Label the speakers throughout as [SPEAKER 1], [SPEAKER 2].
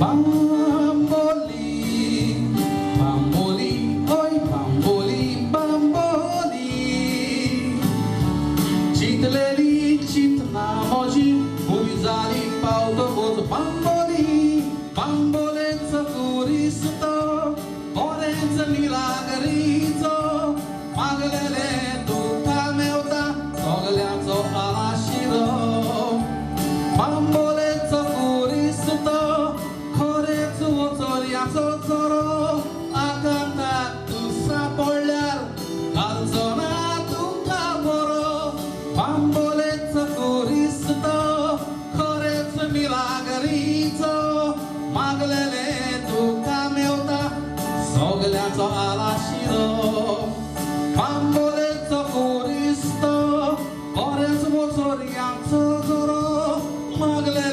[SPEAKER 1] Bamboli, bamboli, oi bamboli, bamboli. Chitleri, chitna moji, bubizali, pauto bozo. Bamboli, bambolenza furisto, orenza milagrito, maglele tu cameuta, toglianzo alashiro. Bambolenza furisto, corezo toriazo zoro, acanta tu sapollar, calzona tu cavoro. Bambolenza furisto, corezo milagrito, maglele tu cameuta, soglianzo alashiro. Bambolenza furisto, corezo toriazo zoro, maglele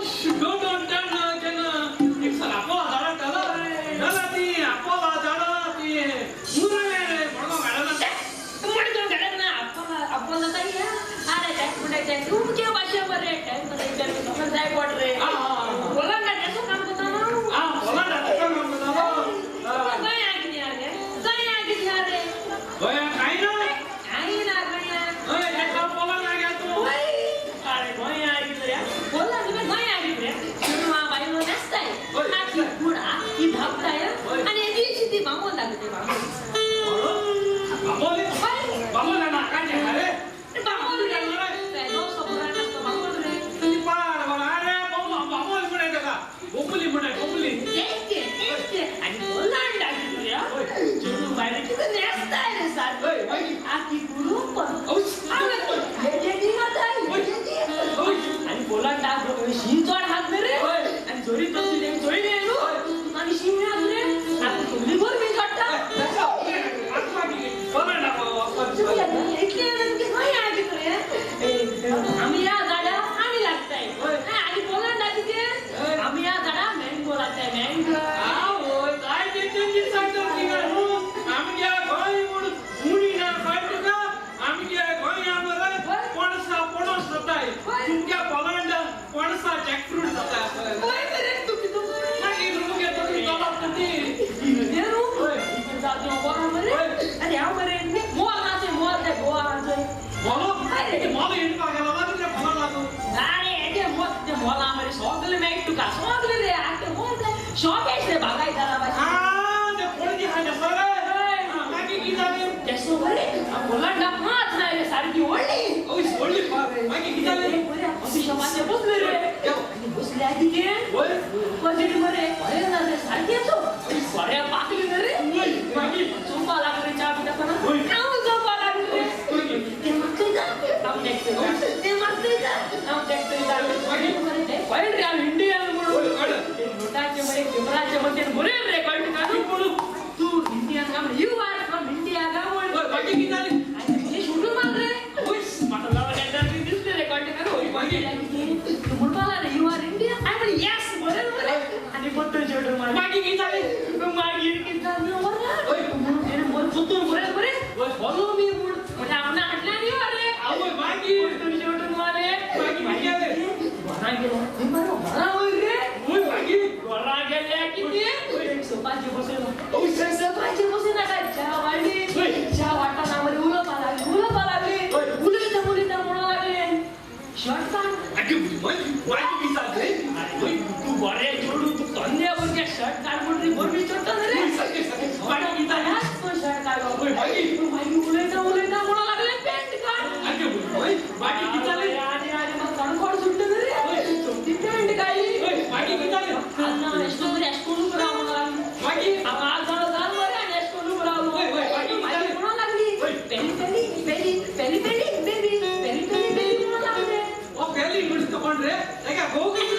[SPEAKER 1] दोन एक साल अपोला झाडा त्याला ती अपोला झाडा ती मुरळे रे म्हणून गाडा
[SPEAKER 2] आपल्याला काही अरे काय म्हणायचं तुमच्या भाषेमध्ये काय म्हणायचं जाय पड रे बोला ना त्याचं काम करतो ना
[SPEAKER 1] बोला ना त्याचं काम करतो ना
[SPEAKER 2] काय आगी रे
[SPEAKER 1] होय काय ना
[SPEAKER 2] काय
[SPEAKER 1] त्याचा बोला ना घ्या तू
[SPEAKER 2] अरे काय आगी रे बोला तुम्ही काय आगी रे तुम्ही बाईला नसताय आखी पुढा ही भागताय आणि एक दिवशी ती बांबून लागते
[SPEAKER 1] बाबा ना काय रे
[SPEAKER 2] बांबून रे नो सबरा नसतो बांबून रे
[SPEAKER 1] पार बोला अरे बाबा म्हणायचं का बोपली
[SPEAKER 2] ते आणि बोला लागली रे चिडू बाईला किती नसताय रे साथ आखी पुढू पण आणि बोला टाक शी चढ हात रे आणि जोरी तो तुझे जोरी रे आणि शी मी हात रे आपण तुम्ही बोल मी चढता आम्ही या झाडा आणि लागताय आणि बोला टाकी ते आम्ही या झाडा मँगो लागताय मँगो
[SPEAKER 1] काय ते सांगतो की आम्ही या भाई म्हणून मुनी ना काढतो का आम्ही या भाई आम्हाला पणसा जाताय तुमच्या पलांड पणसा जॅकफ्रूट जाताय
[SPEAKER 2] होय रे तुम्ही
[SPEAKER 1] नाही रूम घेतो की बाबा किती
[SPEAKER 2] ने रूम इथे जातो बरोबर अरे या बरे मोल नाचे मोल ते गोवा नाचे
[SPEAKER 1] बोलो अरे मोल इन पागला ना तुझ्या फला लागतो
[SPEAKER 2] अरे ते मोल आम्हाला सॉगले मेक टू का सॉगले रे आके मोल ते शॉकेश रे बघाय त्याला बस
[SPEAKER 1] ते पोळगी हाय सर बाकी की झाले
[SPEAKER 2] त्यासो बरे बोलांडा पाच नाही रे सारखी ओळली
[SPEAKER 1] ओय सोडली बाकी की झाले
[SPEAKER 2] अभिषेकाचे बसले रे आणि बसले आधी ते
[SPEAKER 1] होय
[SPEAKER 2] बजेट मध्ये अरे ना रे सारखी असो बऱ्या पाकली ना रे
[SPEAKER 1] बाकी
[SPEAKER 2] झोपा लागले चहा पिता पण
[SPEAKER 1] होय
[SPEAKER 2] झोपा लागले ते मागते जा नाव देखते ते मागते जा नाव देखते जा पॉइंट रे इंडियन म्हणून नोटाचे मध्ये कॅमेराचे मध्ये बरे रेकॉर्ड काढू म्हणून तू इंडियन काम यू आर फ्रॉम इंडिया का म्हणून
[SPEAKER 1] बाकी की झाले
[SPEAKER 2] आणि शूटिंग मार रे होय मला लावा त्यांना दिसते रेकॉर्ड करू होय बाकी तू बोलला रे यू आर इंडिया आय म्हण यस बरे बरे आणि बोलतो शूटिंग मार
[SPEAKER 1] बाकी की झाले
[SPEAKER 2] मागीर की झाले वरला होय ते बोल फुटून बरे बरे फॉलो मी बोल म्हणजे आपण आटला नाही अरे
[SPEAKER 1] आवय बाकी
[SPEAKER 2] शूटिंग मारे
[SPEAKER 1] बाकी की झाले
[SPEAKER 2] वरा गेलो ते बरो वरा होय रे
[SPEAKER 1] होय बाकी
[SPEAKER 2] वरा गेले किती सोपाची बसेल ओय सोपाची बसेल ना काय चहा वाढली चहा वाटताना मध्ये उलप आला उलट मुलीचा म्हणा लागले शॉर्ट काढ
[SPEAKER 1] बाकी बाकी की झाले
[SPEAKER 2] अरे तू बरे जोडू तू कंद्यावर त्या शर्ट काढ म्हणून बरबी चढतो ना रे
[SPEAKER 1] बाकी की झाले
[SPEAKER 2] तो शर्ट काढ
[SPEAKER 1] होय बाकी
[SPEAKER 2] तू माहिती उलट म्हणा लागले पॅन्ट काढ
[SPEAKER 1] होय बाकी की झाले
[SPEAKER 2] आणि मग कणखोड सुटलं ना रे ती पॅन्ट काढली
[SPEAKER 1] बाकी की झाले
[SPEAKER 2] आज ना एस्टोन करावं म्हणा लागली
[SPEAKER 1] बाकी
[SPEAKER 2] आज झालं बरं आणि एस्टोन करावं
[SPEAKER 1] बाकी
[SPEAKER 2] माहिती म्हणा लागली पेली म्हणा लागले
[SPEAKER 1] ओ पहली मिनट कोण रे काय गोगी